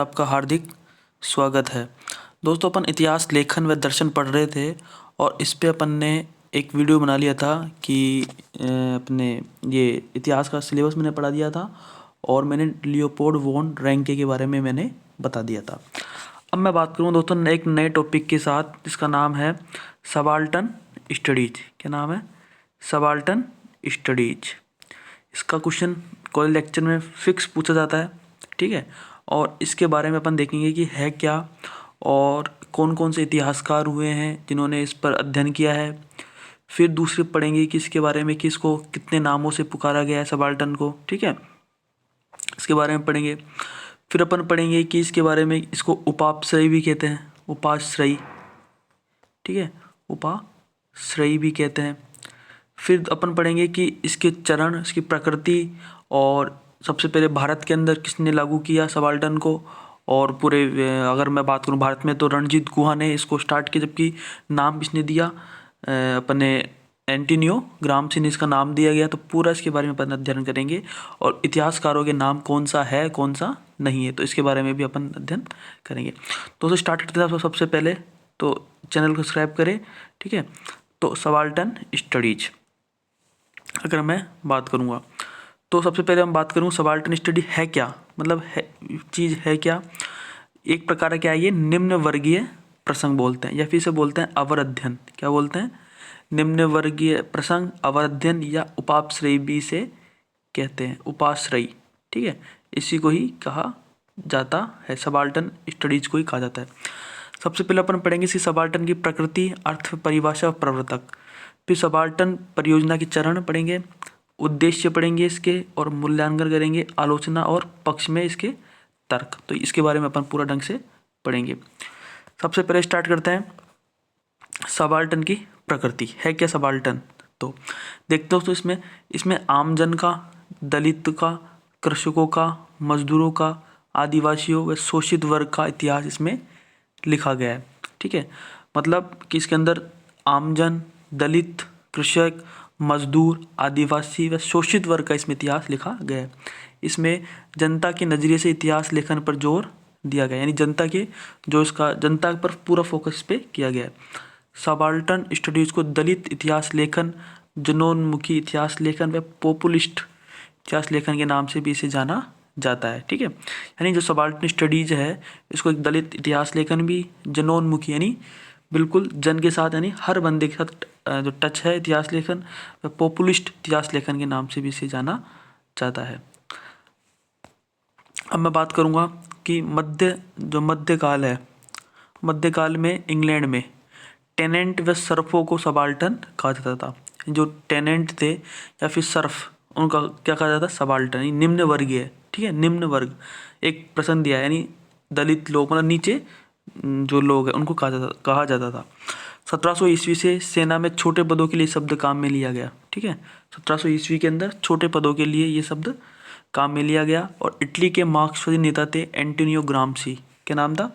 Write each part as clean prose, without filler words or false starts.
आपका हार्दिक स्वागत है। दोस्तों, अपन इतिहास लेखन व दर्शन पढ़ रहे थे और इस पे अपन ने एक वीडियो बना लिया था कि अपने ये इतिहास का सिलेबस मैंने पढ़ा दिया था और मैंने लियोपोल्ड वॉन रैंके के बारे में मैंने बता दिया था। अब मैं बात करूँ दोस्तों एक नए टॉपिक के साथ जिसका नाम है सबाल्टर्न स्टडीज। क्या नाम है? Subaltern studies. इसका क्वेश्चन कॉलेज लेक्चर में फिक्स पूछा जाता है, ठीक है। और इसके बारे में अपन देखेंगे कि है क्या और कौन कौन से इतिहासकार हुए हैं जिन्होंने इस पर अध्ययन किया है। फिर दूसरे पढ़ेंगे कि इसके बारे में कि इसको कितने नामों से पुकारा गया है सबाल्टर्न को, ठीक है। इसके बारे में पढ़ेंगे। फिर अपन पढ़ेंगे कि इसके बारे में इसको उपाश्रयी भी कहते हैं, उपाश्रयी, ठीक है, उपाश्रयी भी कहते हैं। फिर अपन पढ़ेंगे कि इसके चरण, इसकी प्रकृति और सबसे पहले भारत के अंदर किसने लागू किया सबाल्टर्न को। और पूरे अगर मैं बात करूं भारत में तो रणजीत गुहा ने इसको स्टार्ट किया, जबकि नाम किसने दिया अपने एंटोनियो ग्राम्सी ने इसका नाम दिया गया। तो पूरा इसके बारे में अपन अध्ययन करेंगे और इतिहासकारों के नाम कौन सा है कौन सा नहीं है, तो इसके बारे में भी अपन अध्ययन करेंगे। तो स्टार्ट करते हैं सबसे पहले, तो चैनल को सब्सक्राइब करें, ठीक है। तो सबाल्टर्न स्टडीज अगर मैं बात करूँगा तो सबसे पहले हम बात करूँ सबाल्टर्न स्टडी है क्या, मतलब है चीज़ है क्या। एक प्रकार क्या है ये, निम्न वर्गीय प्रसंग बोलते हैं या फिर से बोलते हैं अवर अध्ययन। क्या बोलते हैं? निम्न वर्गीय प्रसंग, अवर अध्ययन या उपाश्रयी भी से कहते हैं, उपाश्रयी, ठीक है। इसी को ही कहा जाता है, सबाल्टर्न स्टडीज को ही कहा जाता है। सबसे पहले अपन पढ़ेंगे इसी सबाल्टर्न की प्रकृति, अर्थ, परिभाषा और प्रवर्तक। फिर सबाल्टर्न परियोजना के चरण पढ़ेंगे, उद्देश्य पढ़ेंगे इसके और मूल्यांकन करेंगे, आलोचना और पक्ष में इसके तर्क। तो इसके बारे में अपन पूरा ढंग से पढ़ेंगे। सबसे पहले स्टार्ट करते हैं सबाल्टर्न की प्रकृति। है क्या सबाल्टर्न? तो देखते हो तो इसमें आमजन का, दलित का, कृषकों का, मजदूरों का, आदिवासियों व शोषित वर्ग का इतिहास इसमें लिखा गया है, ठीक है। मतलब कि इसके अंदर आमजन, दलित, कृषक, मजदूर, आदिवासी व शोषित वर्ग का इसमें इतिहास लिखा गया है। इसमें जनता के नज़रिए से इतिहास लेखन पर जोर दिया गया, यानी जनता के जो इसका जनता पर पूरा फोकस पे किया गया है। सबाल्टर्न स्टडीज को दलित इतिहास लेखन, जनोन्मुखी इतिहास लेखन व पॉपुलिस्ट इतिहास लेखन के नाम से भी इसे जाना जाता है, ठीक है। यानी जो सबाल्टर्न स्टडीज है इसको एक दलित इतिहास लेखन भी, जनोन्मुखी यानी बिल्कुल जन के साथ, यानी हर बंदे के साथ जो टच है इतिहास लेखन, व पॉपुलिस्ट इतिहास लेखन के नाम से भी इसे जाना जाता है। अब मैं बात करूँगा कि मध्यकाल है, मध्यकाल में इंग्लैंड में टेनेंट व सर्फों को सबाल्टर्न कहा जाता था। जो टेनेंट थे या फिर सर्फ, उनका क्या कहा जाता? सबाल्टर्न, निम्न वर्गीय, ठीक है। निम्न वर्ग एक प्रश्न दिया, यानी दलित लोग, मतलब नीचे जो लोग हैं उनको कहा जाता था। 1700 ईस्वी से सेना में छोटे पदों के लिए शब्द काम में लिया गया, ठीक है। 1700 ईस्वी के अंदर छोटे पदों के लिए ये शब्द काम में लिया गया। और इटली के मार्क्सवादी नेता थे एंटोनियो ग्राम्सी। क्या नाम था?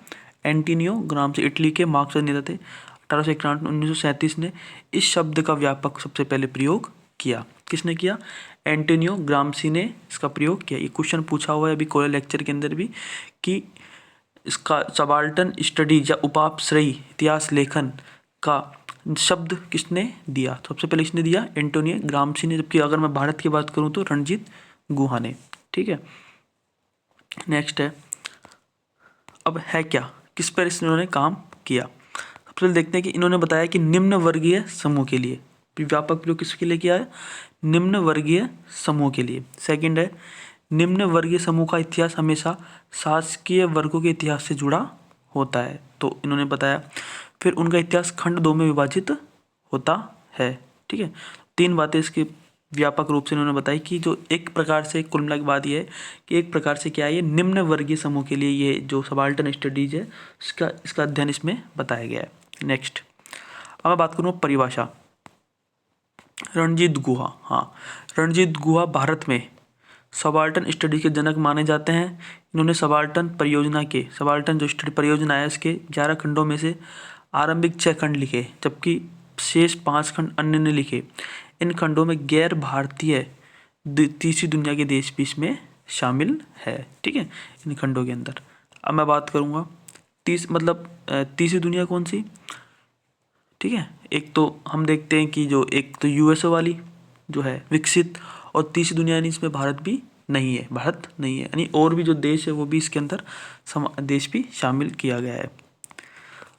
एंटोनियो ग्राम्सी, इटली के मार्क्सवादी नेता थे। 1891 1937 ने इस शब्द का व्यापक सबसे पहले प्रयोग किया। किसने किया? एंटोनियो ग्राम्सी ने इसका प्रयोग किया। ये क्वेश्चन पूछा हुआ है अभी कॉलेज लेक्चर के अंदर भी कि इसका सबाल्टर्न स्टडीज या उपाश्रयी इतिहास लेखन का शब्द किसने दिया। सबसे पहले किसने दिया? एंटोनियो ग्राम्सी ने। जबकि अगर मैं भारत की बात करूं तो रणजीत गुहा ने, ठीक है। नेक्स्ट है, अब है क्या, किस पर इन्होंने काम किया। सबसे पहले देखते हैं कि इन्होंने बताया कि निम्न वर्गीय समूह के लिए, व्यापक प्रयोग किसके लिए किया है? निम्न वर्गीय समूह के लिए। सेकंड है, निम्न वर्गीय समूह का इतिहास हमेशा शासकीय वर्गों के इतिहास से जुड़ा होता है, तो इन्होंने बताया। फिर उनका इतिहास खंड 2 में विभाजित होता है, ठीक है। 3 बातें इसके व्यापक रूप से इन्होंने बताई कि जो एक प्रकार से कुल मिला के बात ये है कि एक प्रकार से क्या है, ये निम्न वर्गीय समूह के लिए ये जो सबाल्टर्न स्टडीज है इसका अध्ययन इसमें बताया गया है। नेक्स्ट, अब मैं बात करूँ परिभाषा। रणजीत गुहा, हाँ, रणजीत गुहा भारत में सबाल्टर्न स्टडी के जनक माने जाते हैं। इन्होंने सबाल्टर्न जो स्टडी परियोजना है इसके 11 खंडों में से आरंभिक 6 खंड लिखे, जबकि शेष 5 खंड अन्य ने लिखे। इन खंडों में गैर भारतीय तीसरी दुनिया के देश भी इसमें शामिल है, ठीक है, इन खंडों के अंदर। अब मैं बात करूँगा तीसरी दुनिया कौन सी, ठीक है। एक तो हम देखते हैं कि जो एक तो यूएसए वाली जो है विकसित, और तीसरी दुनिया यानी इसमें भारत नहीं है, यानी और भी जो देश है वो भी इसके अंदर देश भी शामिल किया गया है।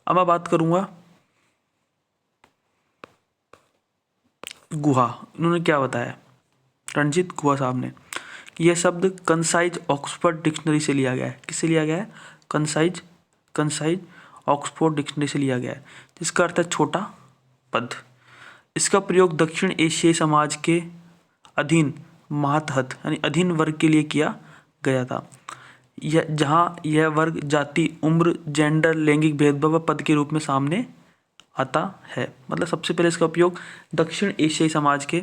अब मैं बात करूँगा गुहा, इन्होंने क्या बताया, रणजीत गुहा साहब ने, कि यह शब्द कंसाइज ऑक्सफोर्ड डिक्शनरी से लिया गया है। किससे लिया गया है? कंसाइज ऑक्सफोर्ड डिक्शनरी से लिया गया है, जिसका अर्थ है छोटा पद। इसका प्रयोग दक्षिण एशियाई समाज के अधीन मातहत यानी अधीन वर्ग के लिए किया गया था, जहाँ यह वर्ग जाति, उम्र, जेंडर, लैंगिक भेदभाव व पद के रूप में सामने आता है। मतलब सबसे पहले इसका उपयोग दक्षिण एशियाई समाज के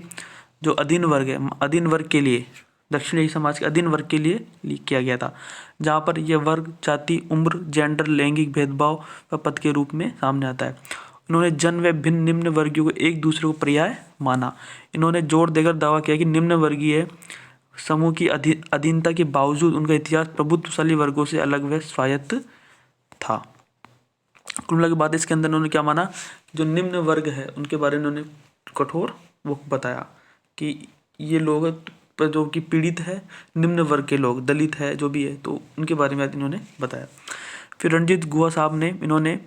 जो अधीन वर्ग है, अधीन वर्ग के लिए, दक्षिण एशियाई समाज के अधीन वर्ग के लिए किया गया था, जहाँ पर यह वर्ग जाति, उम्र, जेंडर, लैंगिक भेदभाव व पद के रूप में सामने आता है। इन्होंने जन व भिन्न निम्न वर्गीयों को एक दूसरे को पर्याय माना। इन्होंने जोर देकर दावा किया कि निम्न वर्गीय समूह की अधीनता के बावजूद उनका इतिहास प्रभुत्वशाली वर्गों से अलग व स्वायत्त था। कुल मिला के बाद इसके अंदर उन्होंने क्या माना, जो निम्न वर्ग है उनके बारे में उन्होंने कठोर वो बताया कि ये लोग जो कि पीड़ित है, निम्न वर्ग के लोग, दलित है, जो भी है, तो उनके बारे में इन्होंने बताया। फिर रणजीत गुहा साहब ने इन्होंने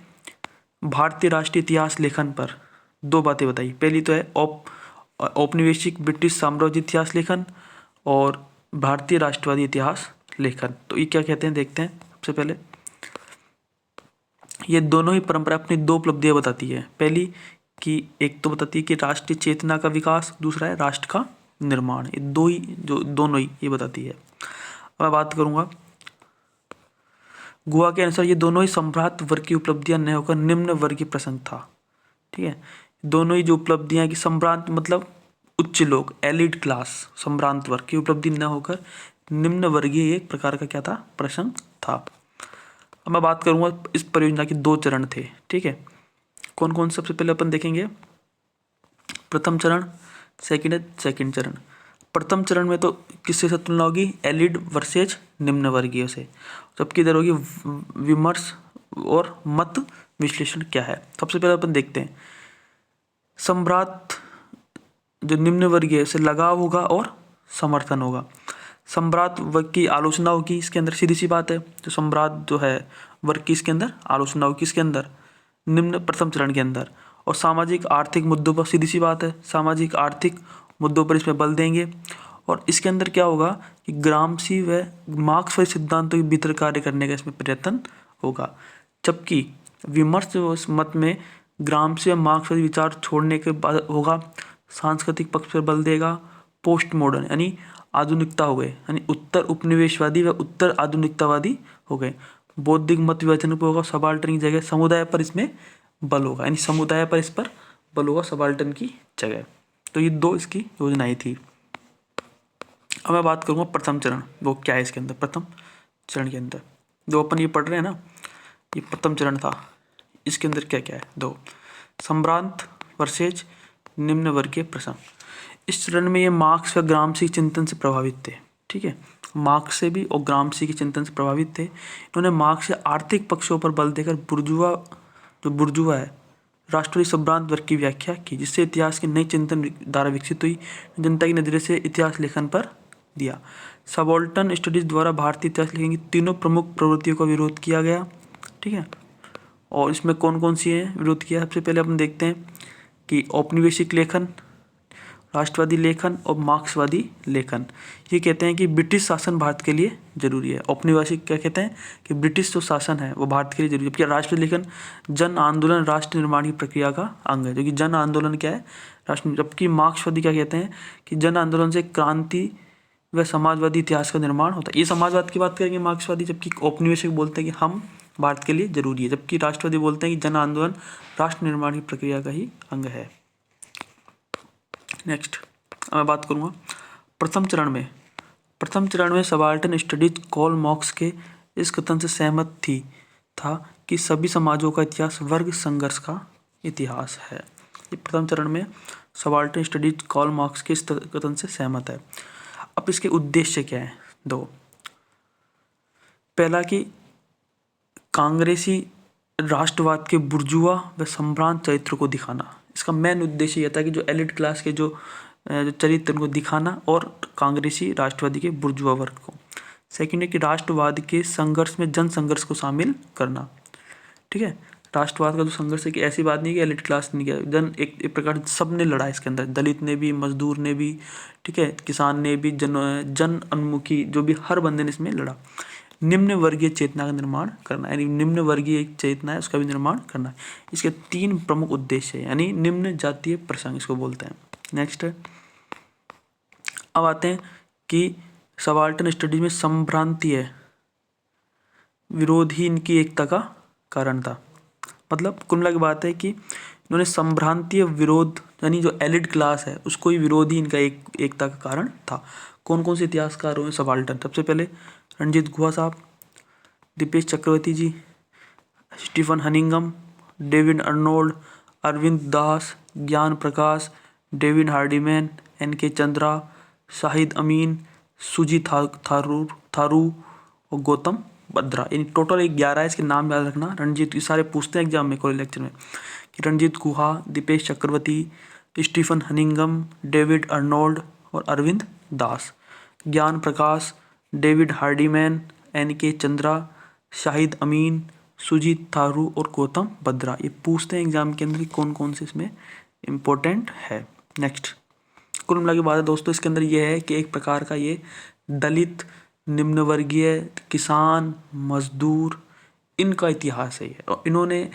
भारतीय राष्ट्रीय इतिहास लेखन पर 2 बातें बताई। पहली तो है औपनिवेशिक ब्रिटिश साम्राज्य इतिहास लेखन और भारतीय राष्ट्रवादी इतिहास लेखन। तो ये क्या कहते हैं देखते हैं। सबसे पहले ये दोनों ही परंपरा अपनी 2 उपलब्धियां बताती है। पहली कि एक तो बताती है कि राष्ट्रीय चेतना का विकास, दूसरा है राष्ट्र का निर्माण। ये दोनों ही ये बताती है। मैं बात करूंगा गुहा के अनुसार ये दोनों ही सम्भ्रांत वर्ग की उपलब्धियां न होकर निम्न वर्ग की प्रसंग था, ठीक है। दोनों ही जो उपलब्धियां की सम्भ्रांत मतलब उच्च लोग, एलिट क्लास, सम्भ्रांत वर्ग की उपलब्धि न होकर निम्न वर्गीय एक प्रकार का क्या था, प्रसंग था। अब मैं बात करूंगा इस परियोजना के 2 चरण थे, ठीक है। कौन कौन? सबसे पहले अपन देखेंगे प्रथम चरण, सेकंड चरण। प्रथम चरण में तो किससे से तुलना होगी? एलिड वर्सेज निम्न वर्गीय से। जबकि इधर होगी विमर्श और मत विश्लेषण क्या है। सबसे पहले अपन देखते हैं सम्राट जो निम्न वर्गीय से लगाव होगा और समर्थन होगा। सम्राट वर्ग की आलोचना होगी इसके अंदर, सीधी सी बात है। जो सम्राट जो है वर्ग की इसके अंदर आलोचना होगी, इसके अंदर निम्न प्रथम चरण के अंदर। और सामाजिक आर्थिक मुद्दों पर, सीधी सी बात है, सामाजिक आर्थिक मुद्दों पर इसमें बल देंगे। और इसके अंदर क्या होगा कि ग्रामसी व मार्क्सवादी सिद्धांतों के भीतर कार्य करने का इसमें प्रयत्न होगा। जबकि विमर्श मत में ग्रामसी व मार्क्सवादी विचार छोड़ने के बाद होगा सांस्कृतिक पक्ष पर बल देगा। पोस्ट मॉडर्न यानी आधुनिकता हो गए, यानी उत्तर उपनिवेशवादी व उत्तर आधुनिकतावादी हो गए। बौद्धिक मत विभाजन पर होगा सबाल्टर्न की जगह समुदाय पर इसमें बल होगा, यानी समुदाय पर इस पर बल होगा सबाल्टर्न की जगह। तो ये 2 इसकी योजनाएं थी। अब मैं बात करूंगा प्रथम चरण, वो क्या है इसके अंदर। प्रथम चरण के अंदर जो अपन ये पढ़ रहे हैं ना, ये प्रथम चरण था। इसके अंदर क्या क्या है? 2 सम्भ्रांत वर्सेज निम्न वर्गीय प्रसंग। इस चरण में ये मार्क्स व ग्रामसी चिंतन से प्रभावित थे, ठीक है। मार्क्स से भी और ग्रामसी के चिंतन से प्रभावित थे। इन्होंने मार्क्स से आर्थिक पक्षों पर बल देकर बुर्जुआ है राष्ट्रवादी सम्भ्रांत वर्ग की व्याख्या की, जिससे इतिहास की नई चिंतन धारा विकसित हुई। जनता के नजरिए से इतिहास लेखन पर दिया। सबॉल्टन स्टडीज द्वारा भारतीय इतिहास लेखन की 3 प्रमुख प्रवृत्तियों का विरोध किया गया, ठीक है। और इसमें कौन कौन सी है विरोध किया? सबसे पहले अपन देखते हैं कि औपनिवेशिक लेखन, राष्ट्रवादी लेखन और मार्क्सवादी लेखन। ये कहते हैं कि ब्रिटिश शासन भारत के लिए जरूरी है। औपनिवेशिक क्या कहते हैं कि ब्रिटिश जो शासन है वो भारत के लिए जरूरी है। जबकि राष्ट्रवादी लेखन जन आंदोलन राष्ट्र निर्माण की प्रक्रिया का अंग है, जो कि जन आंदोलन क्या है, राष्ट्र। जबकि मार्क्सवादी क्या कहते हैं कि जन आंदोलन से क्रांति व समाजवादी इतिहास का निर्माण होता है। ये समाजवाद की बात करेंगे मार्क्सवादी, जबकि औपनिवेशिक बोलते हैं कि हम भारत के लिए जरूरी है। जबकि राष्ट्रवादी बोलते हैं कि जन आंदोलन राष्ट्र निर्माण की प्रक्रिया का ही अंग है। नेक्स्ट मैं बात करूँगा प्रथम चरण में सबाल्टर्न स्टडीज कॉल मार्क्स के इस कथन से सहमत था कि सभी समाजों का इतिहास वर्ग संघर्ष का इतिहास है। ये प्रथम चरण में सबाल्टर्न स्टडीज कॉल मार्क्स के इस कथन से सहमत है। अब इसके उद्देश्य क्या है? 2, पहला कि कांग्रेसी राष्ट्रवाद के बुर्जुआ व संभ्रांत चरित्र को दिखाना। इसका मेन उद्देश्य यह था कि जो एलिट क्लास के जो चरित्र उनको दिखाना और कांग्रेसी राष्ट्रवादी के बुर्जुआ वर्ग को। सेकंड है कि राष्ट्रवाद के संघर्ष में जन संघर्ष को शामिल करना। ठीक है, राष्ट्रवाद का जो संघर्ष है कि ऐसी बात नहीं कि एलिट क्लास ने किया, जन एक प्रकार सब ने लड़ा इसके अंदर, दलित ने भी, मजदूर ने भी, ठीक है, किसान ने भी, जन उन्मुखी जो भी हर बंदे ने इसमें लड़ा। निम्न वर्गीय चेतना का निर्माण करना, यानी निम्न वर्गीय एक चेतना है उसका भी निर्माण करना। इसके 3 प्रमुख उद्देश्य है, यानी निम्न जातीय प्रसंग इसको बोलते हैं। नेक्स्ट, अब आते हैं कि सबाल्टर्न स्टडीज में संभ्रांतीय विरोध ही इनकी एकता का कारण था। मतलब कुल मिला के बात है कि इन्होंने संभ्रांतीय विरोध, यानी जो एलिट क्लास है उसको ही विरोध ही इनका एकता का कारण था। कौन कौन से इतिहासकार हुए सबाल्टर्न? सबसे पहले रणजीत गुहा साहब, दीपेश चक्रवर्ती जी, स्टीफन हनिंगम, डेविड अर्नोल्ड, अरविंद दास, ज्ञान प्रकाश, डेविड हार्डीमैन, एन.के. चंद्रा, शाहिद अमीन, सुजी थारू और गौतम बद्रा। इन टोटल 11 है, इसके नाम याद रखना। रणजीत, ये सारे पूछते हैं एग्जाम में, कॉलेज लेक्चर में, कि रणजीत गुहा, दीपेश चक्रवर्ती, स्टीफन हनिंगम, डेविड अर्नोल्ड और अरविंद दास, ज्ञान प्रकाश, डेविड हार्डीमैन, एन.के. चंद्रा, शाहिद अमीन, सुजीत थारू और गौतम बद्रा। ये पूछते हैं एग्जाम के अंदर कि कौन कौन से इसमें इम्पोर्टेंट है। नेक्स्ट, कुल मिला के बात है दोस्तों इसके अंदर ये है कि एक प्रकार का ये दलित, निम्न वर्गीय, किसान, मजदूर, इनका इतिहास है ये। और इन्होंने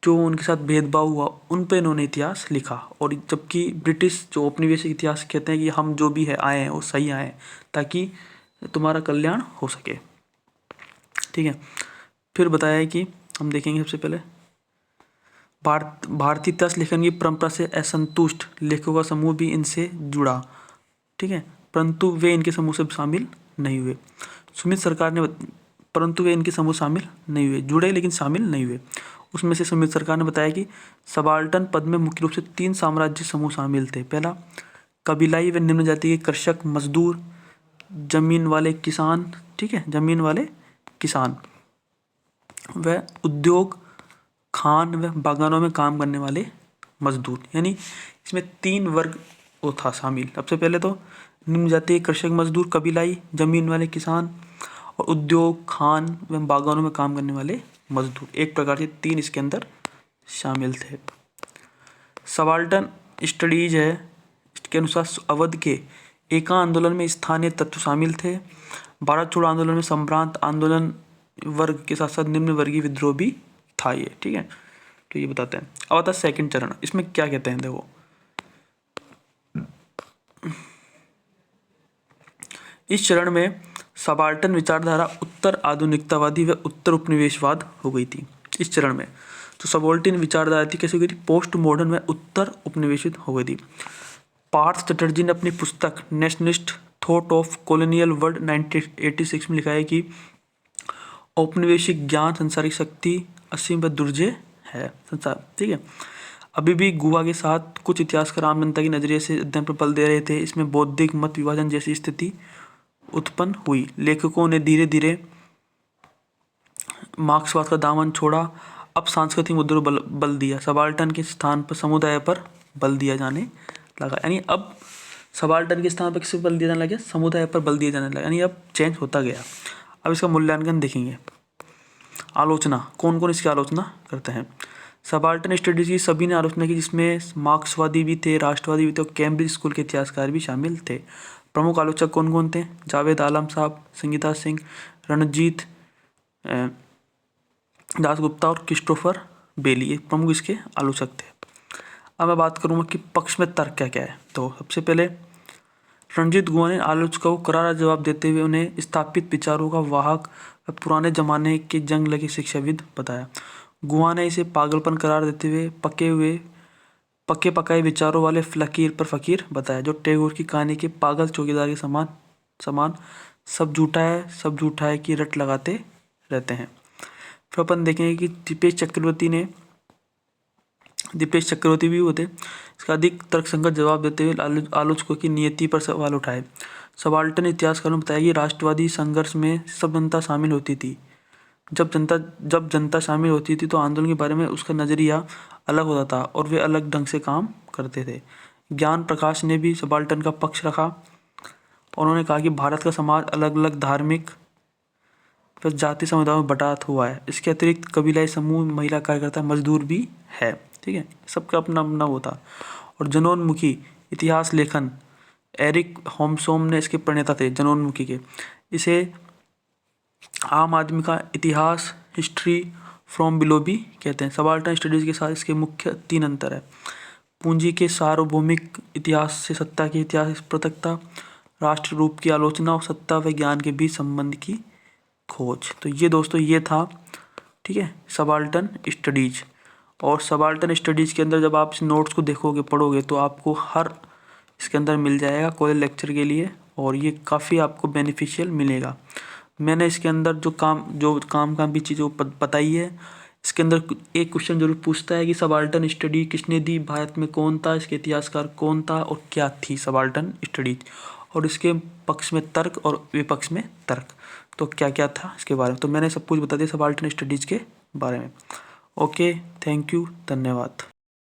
जो उनके साथ भेदभाव हुआ उन पे इन्होंने इतिहास लिखा। और जबकि ब्रिटिश जो औपनिवेशिक इतिहास कहते हैं कि हम जो भी है आए हैं वो सही आए हैं ताकि तुम्हारा कल्याण हो सके। ठीक है, फिर बताया है कि हम देखेंगे सबसे पहले भारतीय इतिहास लेखन की परंपरा से असंतुष्ट लेखकों का समूह भी इनसे जुड़ा। ठीक है, परंतु वे इनके समूह से शामिल नहीं हुए। सुमित सरकार ने, परंतु वे इनके समूह शामिल नहीं हुए, जुड़े लेकिन शामिल नहीं हुए। उसमें से सुमित सरकार ने बताया कि सबाल्टर्न पद में मुख्य रूप से 3 साम्राज्य समूह शामिल थे। पहला, कबीलाई व निम्न जाति के कृषक मजदूर, जमीन वाले किसान, ठीक है, जमीन वाले किसान, व उद्योग, खान व बागानों में काम करने वाले मजदूर। यानी इसमें 3 वर्ग वो था शामिल। सबसे पहले तो निम्न जाति के कृषक मजदूर, कबीलाई, जमीन वाले किसान और उद्योग, खान व बागानों में काम करने वाले मजदूर। एक प्रकार से 3 इसके अंदर शामिल थे। सबाल्टर्न स्टडीज है, इसके अनुसार अवध के एका आंदोलन में स्थानीय तत्व शामिल थे। भारत छोड़ो आंदोलन में संभ्रांत आंदोलन वर्ग के साथ साथ निम्न वर्गीय विद्रोह भी था ये। ठीक है, तो ये बताते हैं। अब आता है सेकंड चरण, इसमें क्या कहते हैं देखो। इस चरण में सबाल्टर्न विचारधारा उत्तर आधुनिकतावादी व उत्तर उपनिवेशवाद हो गई थी। इस चरण में जो सबाल्टर्न विचारधारा थी कैसे हो गई थी? पोस्ट मॉडर्न व उत्तर उपनिवेशित हो गई थी। पार्थ चटर्जी ने अपनी पुस्तक nationalist thought of colonial world 1986 में लिखा है कि औपनिवेशिक ज्ञान संसारिक शक्ति असीम व दुर्जय है संसार। ठीक है, अभी भी गुहा के साथ कुछ इतिहासकार आम जनता की नजरिए से अध्ययन पर बल दे रहे थे। इसमें बौद्धिक मत विभाजन जैसी स्थिति उत्पन्न हुई। लेखकों ने धीरे धीरे मार्क्सवाद का दामन छोड़ा। अब सांस्कृतिक मुद्दों पर बल दिया। सबाल्टर्न के स्थान पर समुदाय पर बल दिया जाने लगा। यानी अब सबाल्टर्न के स्थान पर किस पर बल दिया जाने लगा? समुदाय पर बल दिया जाने लगा। यानी अब चेंज होता गया। अब इसका मूल्यांकन देखेंगे। आलोचना, कौन कौन इसकी आलोचना करते हैं? सबाल्टर्न स्टडीज की सभी ने आलोचना की, जिसमें मार्क्सवादी भी थे, राष्ट्रवादी भी थे और कैम्ब्रिज स्कूल के इतिहासकार भी शामिल थे। प्रमुख आलोचक कौन कौन थे? जावेद आलम साहब, संगीता सिंह, रणजीत दासगुप्ता और क्रिस्टोफर बेली, ये प्रमुख इसके आलोचक थे। अब मैं बात करूँगा कि पक्ष में तर्क क्या क्या है। तो सबसे पहले रणजीत गुहा ने आलोचकों को करारा जवाब देते हुए उन्हें स्थापित विचारों का वाहक व पुराने जमाने के जंग लगे शिक्षाविद बताया। गुहा ने इसे पागलपन करार देते हुए पक्के पकाए विचारों वाले फकीर पर फकीर बताया, जो टैगोर की कहानी के पागल चौकीदार के समान सब झूठा है कि रट लगाते रहते हैं। फिर अपन देखेंगे कि दीपेश चक्रवर्ती भी होते, इसका अधिक तर्कसंगत जवाब देते हुए आलोचकों की नियति पर सवाल उठाए। सबाल्टर्न इतिहासकारों ने बताया कि राष्ट्रवादी संघर्ष में सब जनता शामिल होती थी। जब जनता शामिल होती थी तो आंदोलन के बारे में उसका नज़रिया अलग होता था और वे अलग ढंग से काम करते थे। ज्ञान प्रकाश ने भी सबाल्टर्न का पक्ष रखा। उन्होंने कहा कि भारत का समाज अलग अलग धार्मिक फिर जाति समुदायों में बटा हुआ है। इसके अतिरिक्त कबीलाई समूह, महिला कार्यकर्ता, मजदूर भी है। ठीक है, सबका अपना अपना होता। और जनोन्मुखी इतिहास लेखन, एरिक होम्सोम ने इसके प्रणेता थे जनोन्मुखी के। इसे आम आदमी का इतिहास, हिस्ट्री फ्रॉम बिलो भी कहते हैं। सबाल्टर्न स्टडीज़ के साथ इसके मुख्य 3 अंतर है। पूंजी के सार्वभौमिक इतिहास से सत्ता के इतिहास पृथकता, राष्ट्र रूप की आलोचना और सत्ता व ज्ञान के बीच संबंध की खोज। तो ये दोस्तों ये था, ठीक है, सबाल्टर्न स्टडीज़। और सबाल्टर्न स्टडीज़ के अंदर जब आप इस नोट्स को देखोगे, पढ़ोगे, तो आपको हर इसके अंदर मिल जाएगा कॉलेज लेक्चर के लिए, और ये काफ़ी आपको बेनिफिशियल मिलेगा। मैंने इसके अंदर जो काम भी चीज़ों बताई है। इसके अंदर एक क्वेश्चन जरूर पूछता है कि सबाल्टर्न स्टडी किसने दी, भारत में कौन था, इसके इतिहासकार कौन था और क्या थी सबाल्टर्न स्टडीज, और इसके पक्ष में तर्क और विपक्ष में तर्क, तो क्या क्या था इसके बारे में। तो मैंने सब कुछ बता दिया सबाल्टर्न स्टडीज़ के बारे में। ओके, थैंक यू, धन्यवाद।